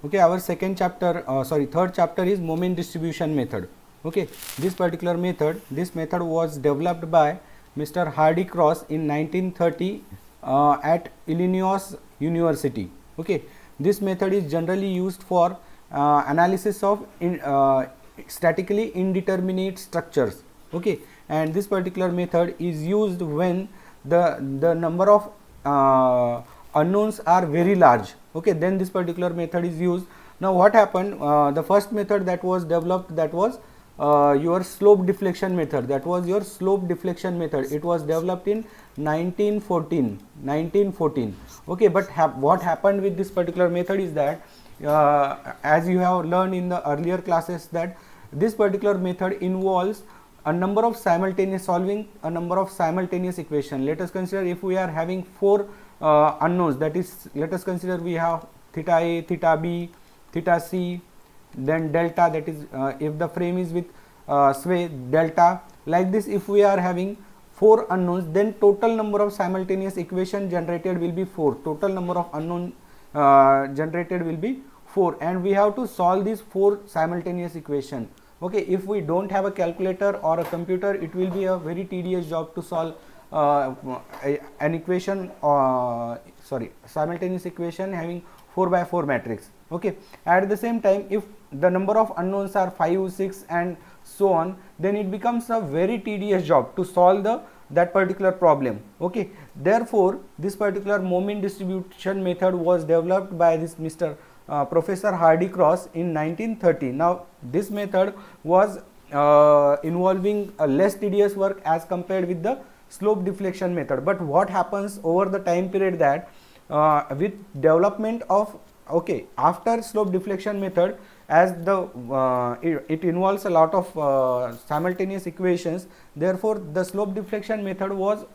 Okay, our second chapter, third chapter is moment distribution method. Okay, this particular method, this method was developed by Mr. Hardy Cross in 1930 at Illinois University. Okay, this method is generally used for analysis of statically indeterminate structures. Okay, and this particular method is used when the number of unknowns are very large. Okay, then this particular method is used. Now what happened, the first method that was developed, that was your slope deflection method, that was your slope deflection method. It was developed in 1914. Okay, but what happened with this particular method is that as you have learned in the earlier classes, that this particular method involves a number of simultaneous solving a number of simultaneous equation. Let us consider if we are having four unknowns, that is, let us consider we have theta a, theta b, theta c, then delta, that is if the frame is with sway, delta. Like this, if we are having four unknowns, then total number of simultaneous equation generated will be 4. Total number of unknown generated will be 4, and we have to solve these 4 simultaneous equation. Okay, if we don't have a calculator or a computer, it will be a very tedious job to solve an equation, simultaneous equation having 4 by 4 matrix. Okay, at the same time, if the number of unknowns are 5, 6 and so on, then it becomes a very tedious job to solve that particular problem. Okay, therefore this particular moment distribution method was developed by this Mr. Professor Hardy Cross in 1930. Now this method was involving a less tedious work as compared with the slope deflection method. But what happens over the time period, that with development of, okay, after slope deflection method, as the it involves a lot of simultaneous equations, therefore the slope deflection method was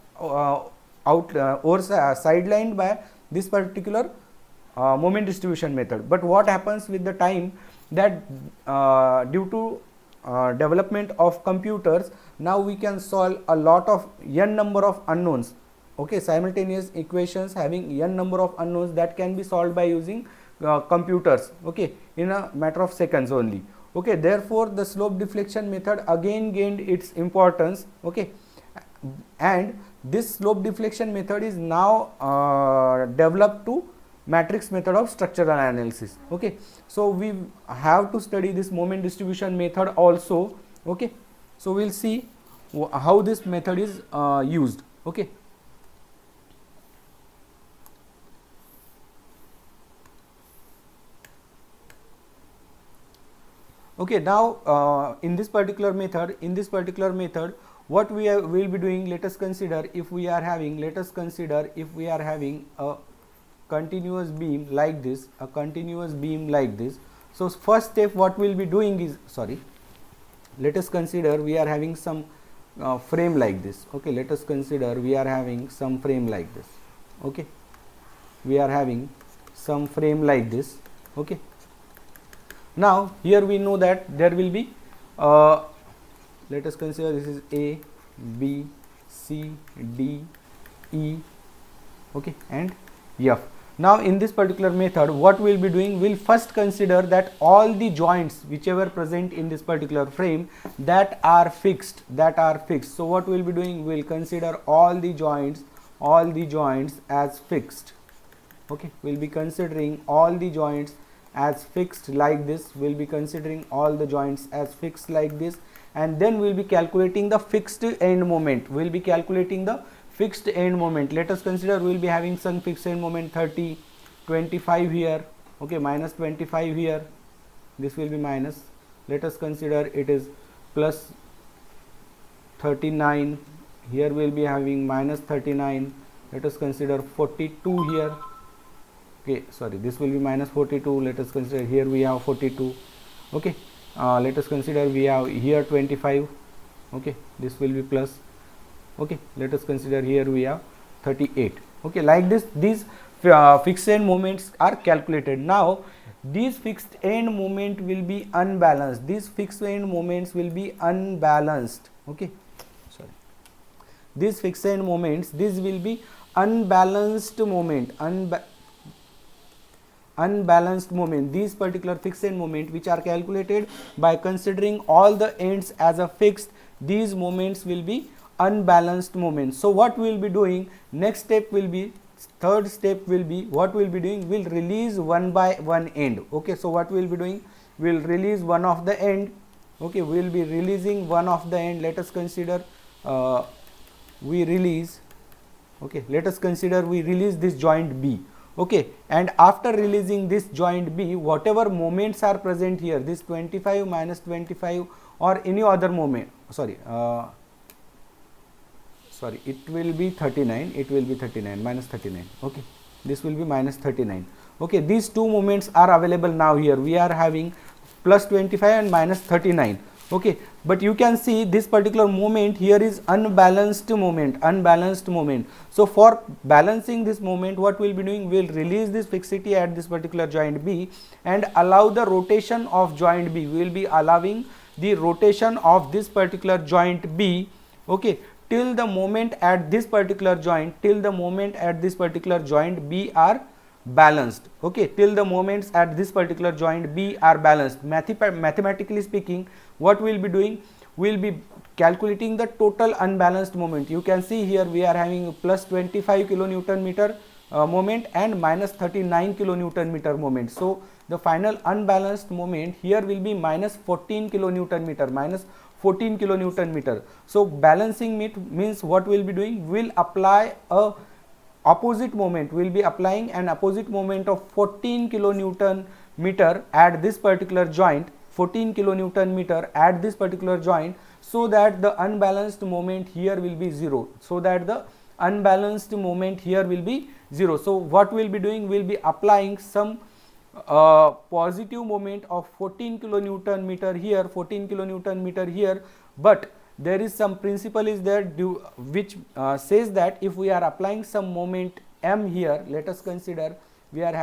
sidelined by this particular moment distribution method. But what happens with the time, that due to development of computers, now we can solve a lot of n number of unknowns. Okay, simultaneous equations having n number of unknowns, that can be solved by using computers. Okay, in a matter of seconds only. Okay, therefore the slope deflection method again gained its importance. Okay, and this slope deflection method is now developed to matrix method of structural analysis. Okay, so we have to study this moment distribution method also. Okay, so we'll see how this method is used. Okay, okay, now in this particular method, what we will be doing, let us consider if we are having, a continuous beam like this, So first step what we will be doing is, let us consider we are having some frame like this. Okay, let us consider we are having some frame like this. Okay, we are having some frame like this. Okay, now here we know that there will be let us consider this is A, B, C, D, E, okay, and F. Now in this particular method, what we will be doing, we will first consider that all the joints whichever present in this particular frame, that are fixed. So what we will be doing, we will consider all the joints as fixed. Okay, we will be considering all the joints as fixed like this. We will be considering all the joints as fixed like this, and then we will be calculating the fixed end moment. We will be calculating the fixed end moment. Let us consider we will be having some fixed end moment 30, 25 here. Okay, minus 25 here. This will be minus. Let us consider it is plus 39. Here we will be having minus 39. Let us consider 42 here. Okay, this will be minus 42. Let us consider here we have 42. Okay, let us consider we have here 25. Okay, this will be plus. Okay, let us consider here we have 38. Okay, like this, these fixed end moments are calculated. Now these fixed end moment will be unbalanced. These fixed end moments will be unbalanced. Okay, these fixed end moments, this will be unbalanced moment. unbalanced moment, these particular fixed end moment which are calculated by considering all the ends as a fixed, these moments will be unbalanced moments. So what we will be doing, next step will be, third step will be, what we will be doing, we will release one by one end. Okay, so what we will be doing, we will release one of the end. Okay, we will be releasing one of the end. Let us consider we release, okay, let us consider we release this joint B. Okay, and after releasing this joint B, whatever moments are present here, this 25 minus 25 or any other moment, sorry, it will be 39, it will be 39 minus 39. Okay, this will be minus 39. Okay, these two moments are available now. Here we are having plus 25 and minus 39. Okay, but you can see this particular moment here is unbalanced moment, So for balancing this moment, what we will be doing, we will release this fixity at this particular joint B and allow the rotation of joint B. We will be allowing the rotation of this particular joint B, okay, till the moment at this particular joint, B are balanced. Okay, till the moments at this particular joint B are balanced. Mathematically speaking, what we will be doing, we will be calculating the total unbalanced moment. You can see here we are having plus 25 kilonewton meter moment and minus 39 kilonewton meter moment. So the final unbalanced moment here will be minus 14 kilonewton meter, So balancing it means what we will be doing, we will apply a opposite moment, we will be applying an opposite moment of 14 kilonewton meter at this particular joint, 14 kilonewton meter at this particular joint, so that the unbalanced moment here will be 0, So what we will be doing, we will be applying some positive moment of 14 kilonewton meter here, but there is some principle is there which says that if we are applying some moment M here, let us consider we are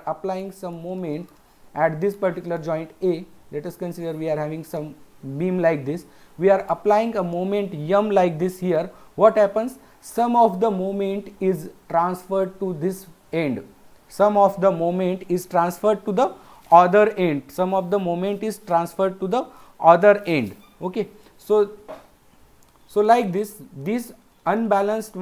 applying some moment at this particular joint A. Let us consider we are having some beam like this, we are applying a moment M like this here. What happens, some of the moment is transferred to this end, some of the moment is transferred to the other end, okay. So like this unbalanced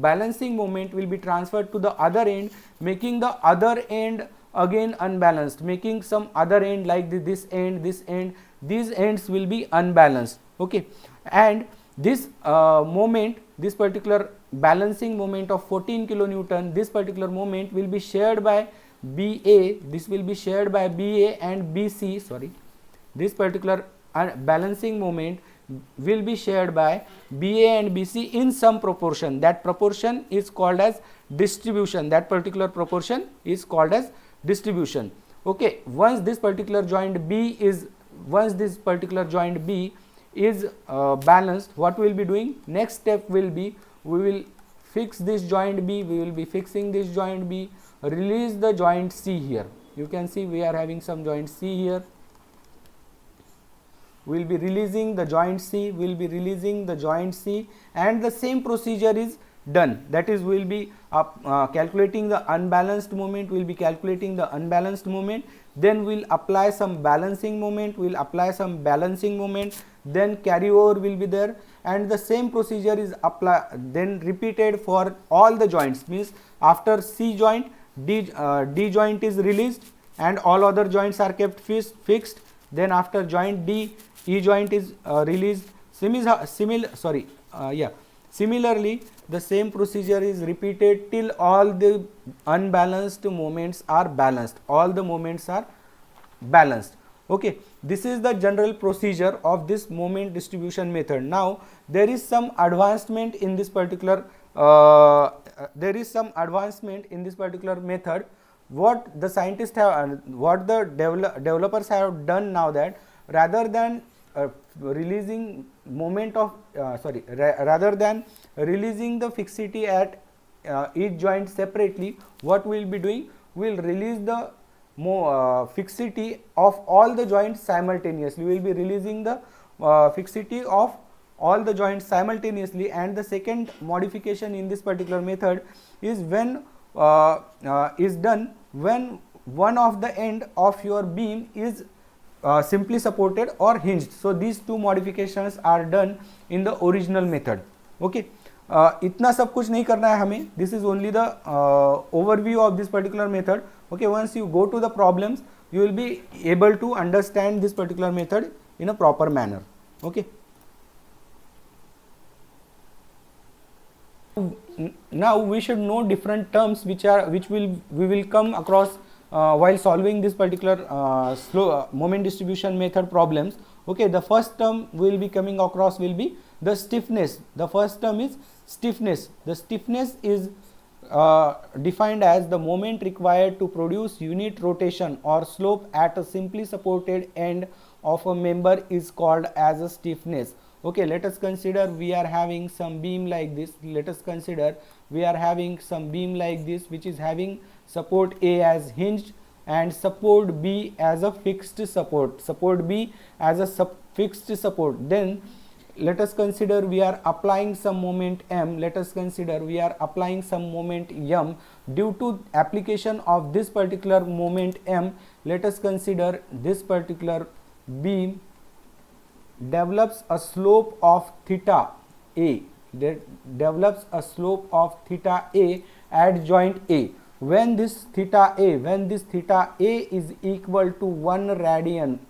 balancing moment will be transferred to the other end, making the other end again unbalanced, making some other end like this end, these ends will be unbalanced. Okay, and this moment, this particular balancing moment of 14 kilonewton, this particular moment will be shared by BA, this will be shared by BA and BC, this particular balancing moment will be shared by BA and BC in some proportion. That proportion is called as distribution. Okay, once this particular joint B is balanced, what we will be doing, next step will be, we will fix this joint B, release the joint C here. You can see we are having some joint C here. We will be releasing the joint C, and the same procedure is done. That is, we will be calculating the unbalanced moment, then we will apply some balancing moment, then carry over will be there, and the same procedure is then repeated for all the joints. Means after C joint, D joint is released and all other joints are kept fixed. Then after joint D, E joint is released. Similarly, the same procedure is repeated till all the unbalanced moments are balanced. Okay, this is the general procedure of this moment distribution method. Now there is some advancement in this particular method. What the scientists have, what the developers have done now, that rather than releasing the fixity at each joint separately, what we will be doing, we will release the fixity of all the joints simultaneously. We will be releasing the fixity of all the joints simultaneously. And the second modification in this particular method is when is done when one of the end of your beam is simply supported or hinged. So these two modifications are done in the original method. Okay, इतना सब कुछ नहीं करना है हमें. This is only the overview of this particular method. Okay, once you go to the problems, you will be able to understand this particular method in a proper manner. Okay. Now we should know different terms which we will come across while solving this particular moment distribution method problems. Okay, the first term we will be coming across will be the stiffness. The first term is stiffness. The stiffness is defined as the moment required to produce unit rotation or slope at a simply supported end of a member is called as a stiffness. Okay, let us consider we are having some beam like this. Let us consider we are having some beam like this, which is having support A as hinged and support B as a fixed support. Support B as a fixed support. Then let us consider we are applying some moment M. Let us consider we are applying some moment M. Due to application of this particular moment M, let us consider this particular beam develops a slope of theta A, develops a slope of theta A at joint A. When this theta A is equal to 1 radian,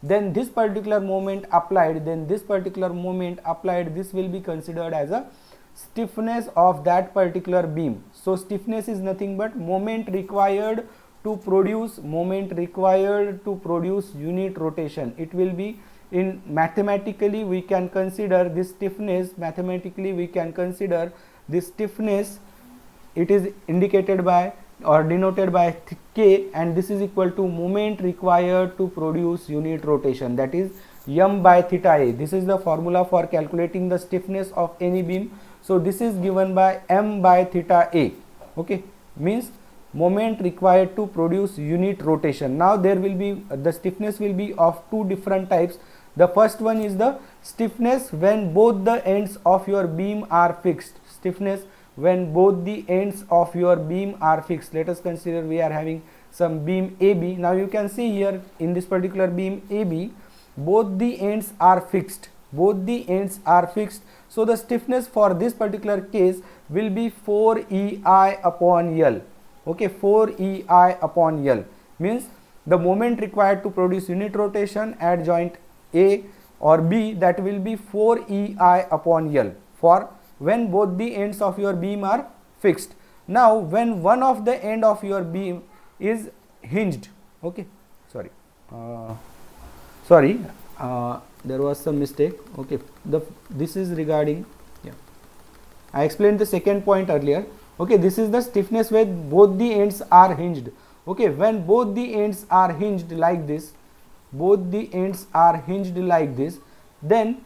then this particular moment applied, this will be considered as a stiffness of that particular beam. So stiffness is nothing but moment required to produce unit rotation. It will be in mathematically we can consider this stiffness. It is indicated by or denoted by K, and this is equal to moment required to produce unit rotation, that is M by theta A. This is the formula for calculating the stiffness of any beam. So this is given by M by theta A. Okay, means moment required to produce unit rotation. Now there will be the stiffness will be of two different types. The first one is the stiffness when both the ends of your beam are fixed. Stiffness when both the ends of your beam are fixed. Let us consider we are having some beam AB. Now you can see here in this particular beam AB, both the ends are fixed. So the stiffness for this particular case will be 4EI upon L. Okay, 4EI upon L means the moment required to produce unit rotation at joint A or B, that will be 4EI upon L for when both the ends of your beam are fixed. Now when one of the end of your beam is hinged, okay, there was some mistake. Okay, this is regarding, I explained the second point earlier. Okay, this is the stiffness when both the ends are hinged. Okay, when both the ends are hinged like this, then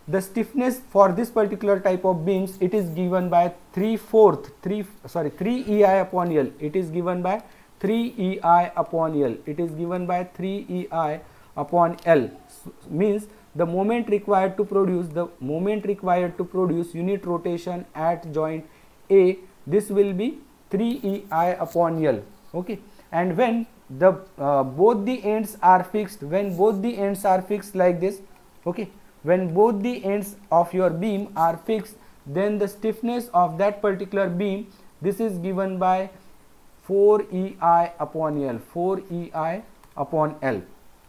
the stiffness for this particular type of beams, it is given by 3EI upon L. It is given by 3EI upon L. Means the moment required to produce unit rotation at joint A, this will be 3EI upon L. Okay, and when the both the ends are fixed, like this, okay, when both the ends of your beam are fixed, then the stiffness of that particular beam, this is given by 4EI upon L.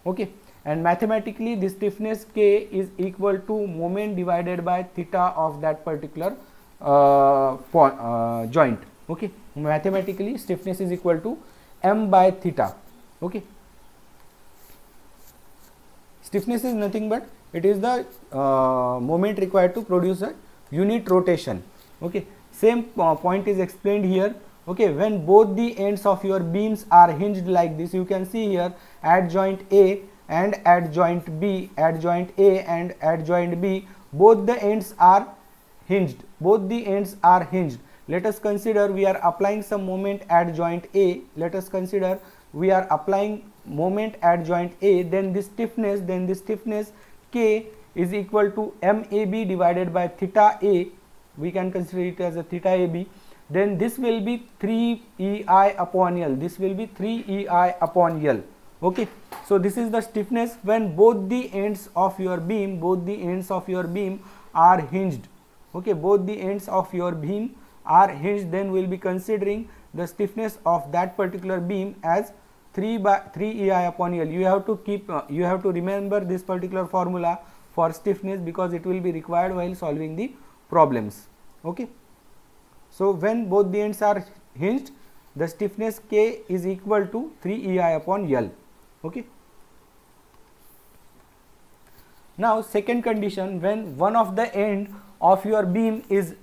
Okay, and mathematically this stiffness K is equal to moment divided by theta of that particular joint. Okay, mathematically stiffness is equal to M by theta. Okay, stiffness is nothing but it is the moment required to produce a unit rotation. Okay, same point is explained here. Okay, when both the ends of your beams are hinged like this, you can see here at joint A and at joint B, both the ends are hinged. Let us consider we are applying some moment at joint A. Then this stiffness K is equal to MAB divided by theta A. We can consider it as a theta AB. then this will be 3 EI upon L. This will be 3 EI upon L. Okay, so this is the stiffness when both the ends of your beam, are hinged. Okay, both the ends of your beam are hinged, then we will be considering the stiffness of that particular beam as 3 EI upon L. You have to keep, you have to remember this particular formula for stiffness, because it will be required while solving the problems. Okay, so when both the ends are hinged, the stiffness K is equal to 3 EI upon L. Okay. Now second condition, when one of the end of your beam is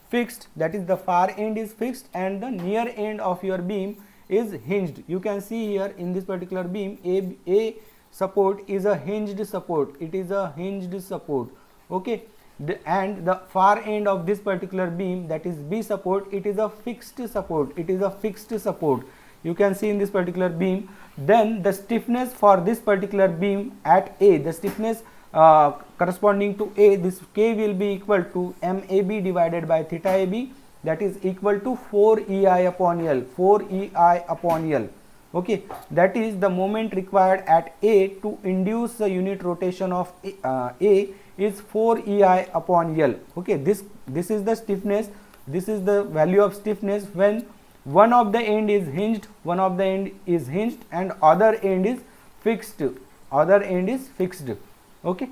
fixed, that is the far end is fixed and the near end of your beam is hinged. You can see here in this particular beam, A support is a hinged support. It is a hinged support. Okay, and the far end of this particular beam, that is B support, it is a fixed support. It is a fixed support. You can see in this particular beam. Then the stiffness for this particular beam at A, the stiffness corresponding to A, this K will be equal to MAB divided by theta AB, that is equal to 4 EI upon L, 4 EI upon L. Okay, that is the moment required at A to induce the unit rotation of A is 4 EI upon L. Okay, this is the stiffness, this is the value of stiffness when one of the end is hinged, and other end is fixed, Okay,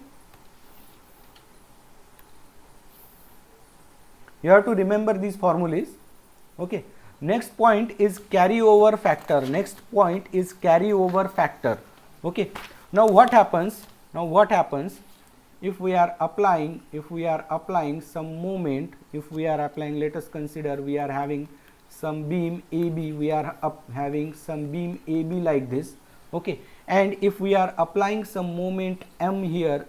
you have to remember these formulas. Okay, next point is carryover factor. Okay, now what happens if we are applying some moment, let us consider we are having some beam AB, having some beam AB like this. Okay, and if we are applying some moment M here,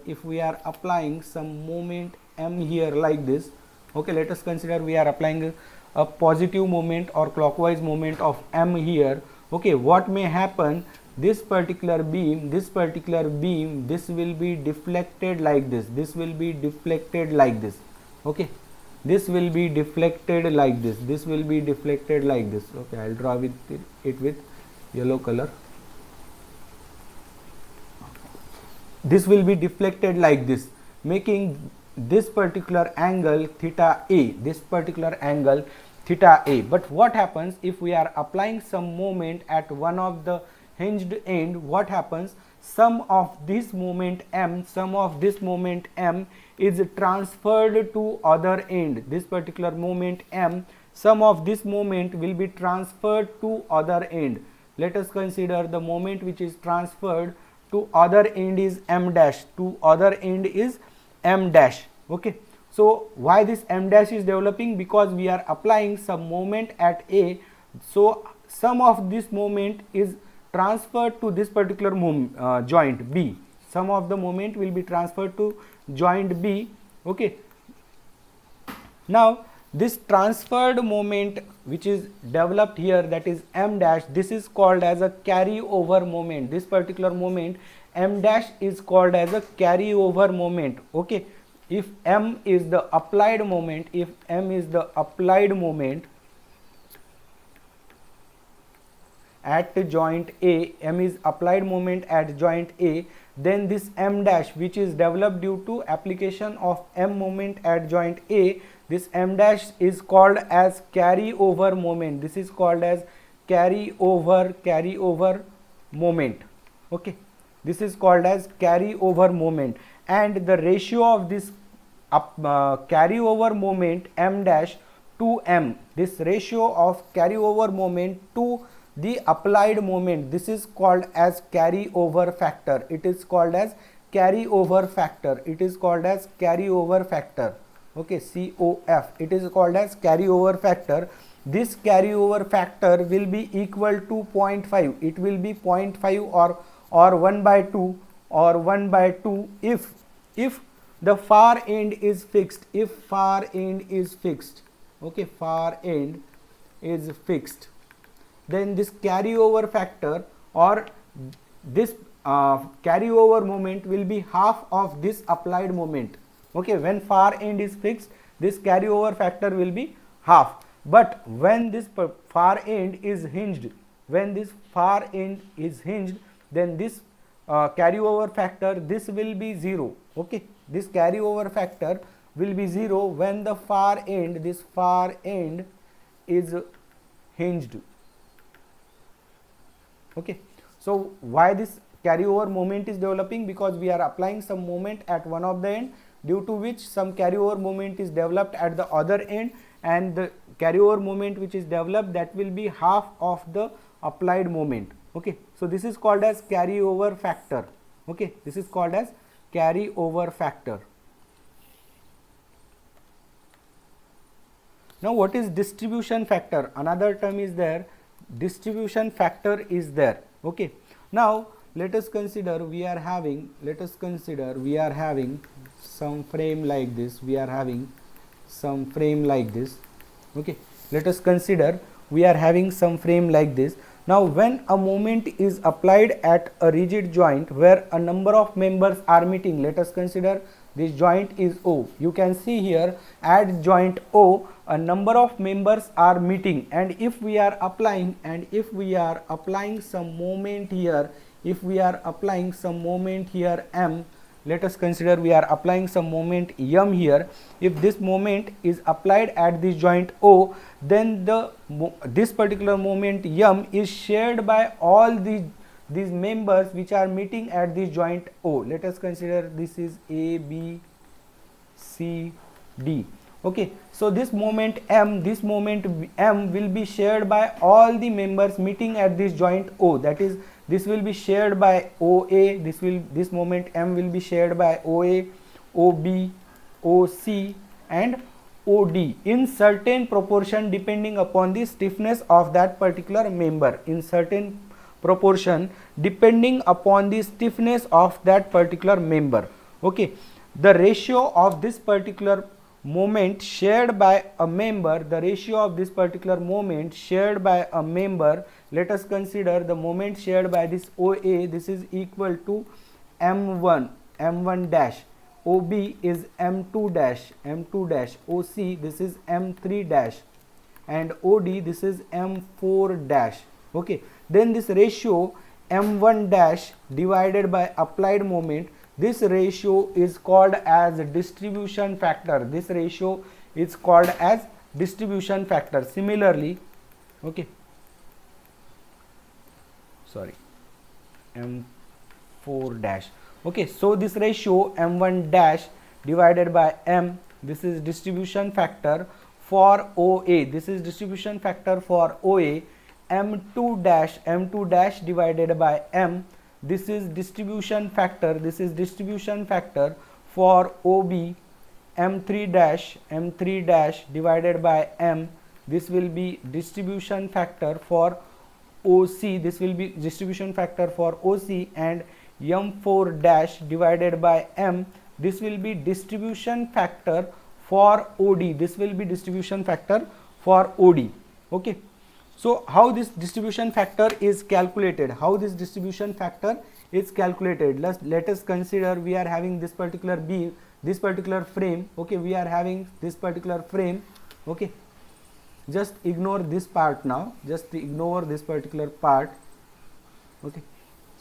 like this. Okay, let us consider we are applying a positive moment or clockwise moment of M here. Okay, what may happen, this particular beam, this will be deflected like this, Okay, this will be deflected like this, Okay, I'll draw it with yellow color. This will be deflected like this, making this particular angle theta A, But what happens if we are applying some moment at one of the hinged end? What happens? Some of this moment M is transferred to other end. This particular moment M, some of this moment will be transferred to other end. Let us consider the moment which is transferred to other end is M dash, Okay, so why this M dash is developing? Because we are applying some moment at A, so some of this moment is transferred to this particular joint B. Some of the moment will be transferred to joint B. Okay, now this transferred moment which is developed here, that is M dash, this is called as a carryover moment. This particular moment M dash is called as a carryover moment. Okay, if M is the applied moment, at joint A, M is applied moment at joint A, then this M dash which is developed due to application of M moment at joint A, this M dash is called as carryover moment. This is called as carryover moment. Okay, this is called as carryover moment, and the ratio of this carryover moment M dash to M, this ratio of carryover moment to the applied moment, this is called as carryover factor. It is called as carryover factor. Okay, COF. It is called as carryover factor. This carryover factor will be equal to 0.5. It will be 0.5 or 1/2 if the far end is fixed. Okay, far end is fixed, then this carryover factor or this carryover moment will be half of this applied moment. Okay, when far end is fixed, this carryover factor will be half. But when this far end is hinged, when this far end is hinged, then this carryover factor, this will be 0. Okay, this carryover factor will be 0 when the far end, this far end is hinged. Okay, so why this carryover moment is developing? Because we are applying some moment at one of the end, due to which some carryover moment is developed at the other end, and the carryover moment which is developed, that will be half of the applied moment. Okay, so this is called as carryover factor. Okay, this is called as carryover factor. Now what is distribution factor? Another term is there, distribution factor is there. Okay, now let us consider we are having, some frame like this, okay, let us consider we are having some frame like this. Now when a moment is applied at a rigid joint where a number of members are meeting, let us consider this joint is O. You can see here at joint O a number of members are meeting, and if we are applying some moment here, M, let us consider we are applying some moment M here. If this moment is applied at this joint O, then this particular moment M is shared by all these members which are meeting at this joint O. Let us consider this is A, B, C, D. Okay, so this moment M will be shared by all the members meeting at this joint O. That is, this will be shared by OA, this moment M will be shared by OA, OB, OC and OD in certain proportion depending upon the stiffness of that particular member, in certain proportion depending upon the stiffness of that particular member. Okay, the ratio of this particular moment shared by a member, let us consider the moment shared by this OA, this is equal to M1 dash, OB is M2 dash, OC this is M3 dash and OD this is M4 dash. Okay, then this ratio M1 dash divided by applied moment, this ratio is called as distribution factor. Similarly, okay, sorry, M4 dash. Okay, so this ratio M1 dash divided by M, this is distribution factor for OA. M2 dash divided by M, this is distribution factor for OB. M3 dash divided by M, this will be distribution factor for OC, and M4 dash divided by M, this will be distribution factor for OD, okay. So how this distribution factor is calculated? Let us consider we are having this particular beam, this particular frame. Okay, we are having this particular frame. Okay, just ignore this part now, okay,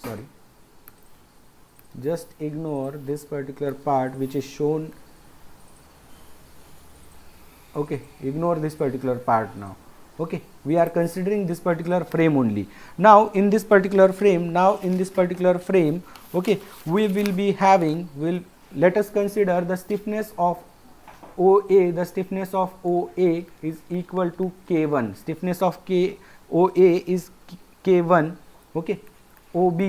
sorry, just ignore this particular part which is shown. Okay, ignore this particular part now. Okay, we are considering this particular frame only. Now in this particular frame, okay, we will be having, let us consider the stiffness of OA. The stiffness of OA is equal to K1. Stiffness of OA is K1. Okay, OB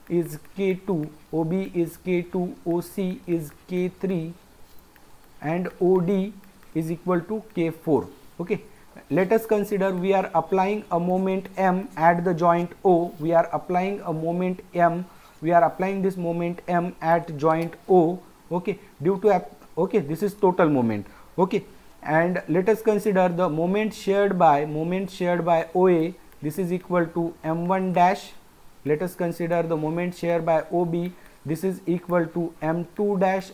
is K2, OC is K3 and OD is equal to K4. Okay, let us consider we are applying a moment M at the joint O. We are applying this moment M at joint O. Okay, okay, this is total moment. Okay, and let us consider the moment shared by OA. This is equal to M1 dash. Let us consider the moment shared by OB. This is equal to M2 dash,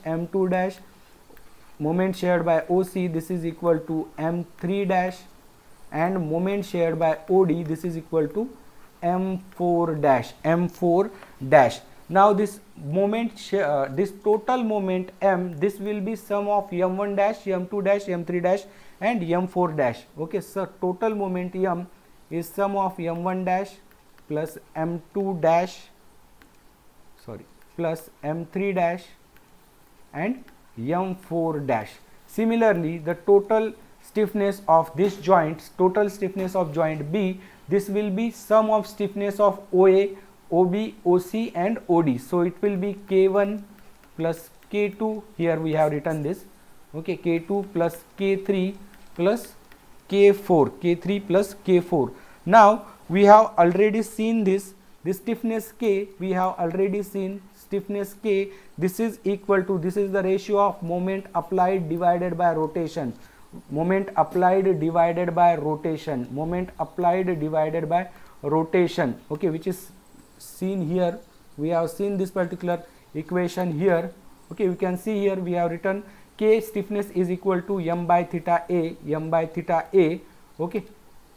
moment shared by OC, this is equal to M3 dash, and moment shared by OD, this is equal to M4 dash, M4 dash. Now this moment this total moment M, this will be sum of M1 dash, M2 dash, M3 dash and M4 dash. Okay, so total moment M is sum of M1 dash plus M2 dash, sorry, plus M3 dash and M4 dash. Similarly, the total stiffness of this joint, total stiffness of joint B, this will be sum of stiffness of OA, OB, OC and OD. So it will be K1 plus K2, here we have written this, okay, K2 plus K3 plus K4, K3 plus K4. Now we have already seen this stiffness K, we have already seen stiffness K, this is equal to, this is the ratio of moment applied divided by rotation, moment applied divided by rotation, moment applied divided by rotation, okay, which is seen here. We have seen this particular equation here, okay, we can see here we have written K stiffness is equal to M by theta A, M by theta A, okay,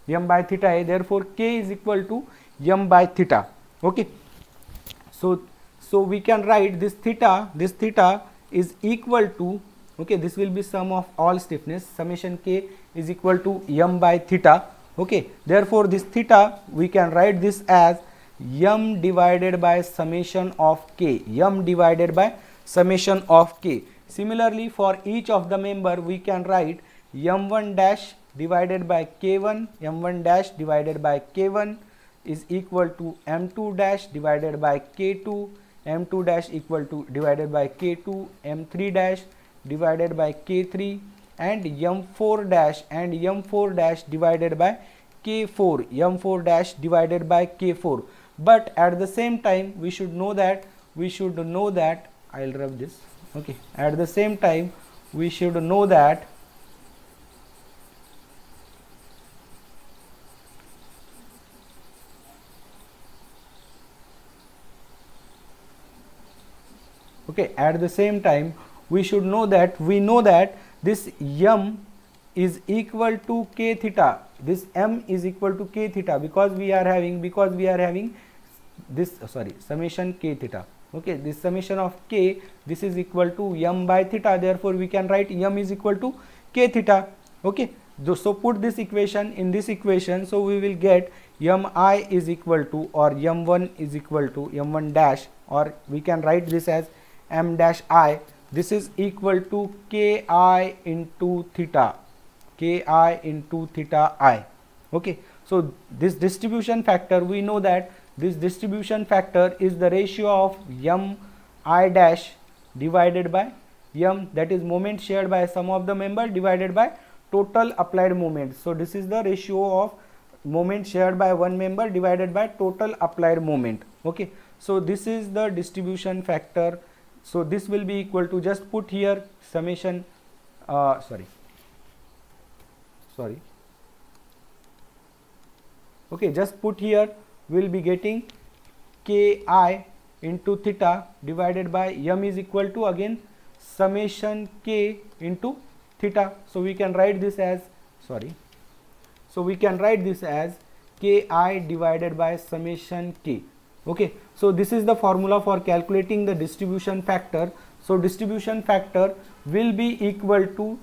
M by theta A, therefore K is equal to M by theta, okay. So we can write this theta is equal to, okay, this will be sum of all stiffness, summation K is equal to M by theta, okay, therefore this theta we can write this as M divided by summation of K, M divided by summation of K. Similarly, for each of the member we can write M1 dash divided by K1, M1 dash divided by K1 is equal to M2 dash divided by K2, M2 dash equal to divided by K2, M3 dash divided by K3 and M4 dash divided by K4, M4 dash divided by K4. But at the same time we should know that I'll rub this, okay, at the same time we should know that at the same time we should know that we know that this M is equal to K theta, this M is equal to K theta because we are having this summation K theta, okay, this summation of K, this is equal to M by theta, therefore we can write M is equal to K theta, okay. So put this equation in this equation, so we will get Mi is equal to, or M1 is equal to M1 dash, or we can write this as M dash I, this is equal to Ki into theta, Ki into theta I, okay. So this distribution factor, we know that this distribution factor is the ratio of M I dash divided by M, that is moment shared by sum of the member divided by total applied moment. So this is the ratio of moment shared by one member divided by total applied moment, okay. So this is the distribution factor. So this will be equal to, just put here summation, okay, just put here, we'll be getting Ki into theta divided by M is equal to again summation K into theta. So we can write this as, Ki divided by summation K, okay. So this is the formula for calculating the distribution factor. So distribution factor will be equal to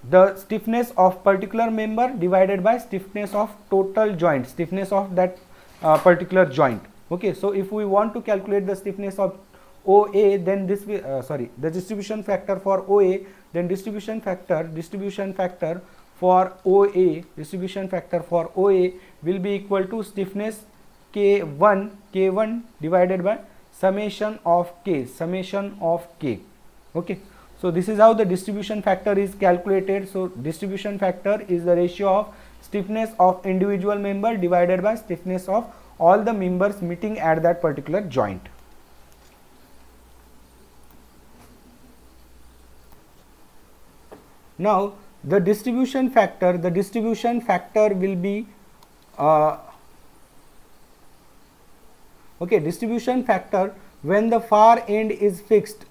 the stiffness of particular member divided by stiffness of total joint, stiffness of that particular joint, okay. So if we want to calculate the stiffness of OA, then this will the distribution factor for OA, then distribution factor for OA will be equal to stiffness K1 divided by summation of K, okay. So this is how the distribution factor is calculated. So distribution factor is the ratio of stiffness of individual member divided by stiffness of all the members meeting at that particular joint. Now the distribution factor will be distribution factor when the far end is fixed,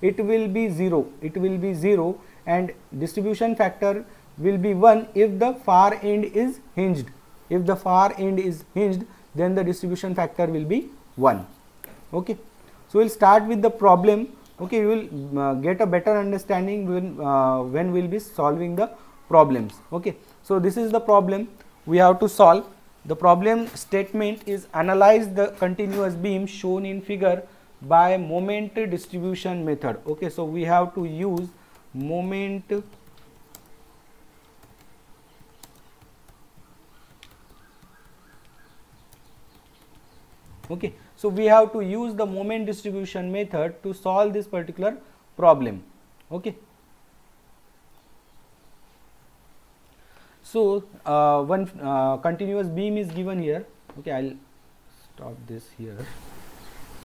it will be 0, it will be 0, and distribution factor will be 1 if the far end is hinged. If the far end is hinged, then the distribution factor will be 1. Okay. So, we will start with the problem. Okay, you will get a better understanding when we will be solving the problems. Okay. So, this is the problem we have to solve. The problem statement is analyze the continuous beam shown in figure by moment distribution method. Okay. So, we have to use moment okay. So, we have to use the moment distribution method to solve this particular problem. Okay. So, one continuous beam is given here. Okay, I will stop this here.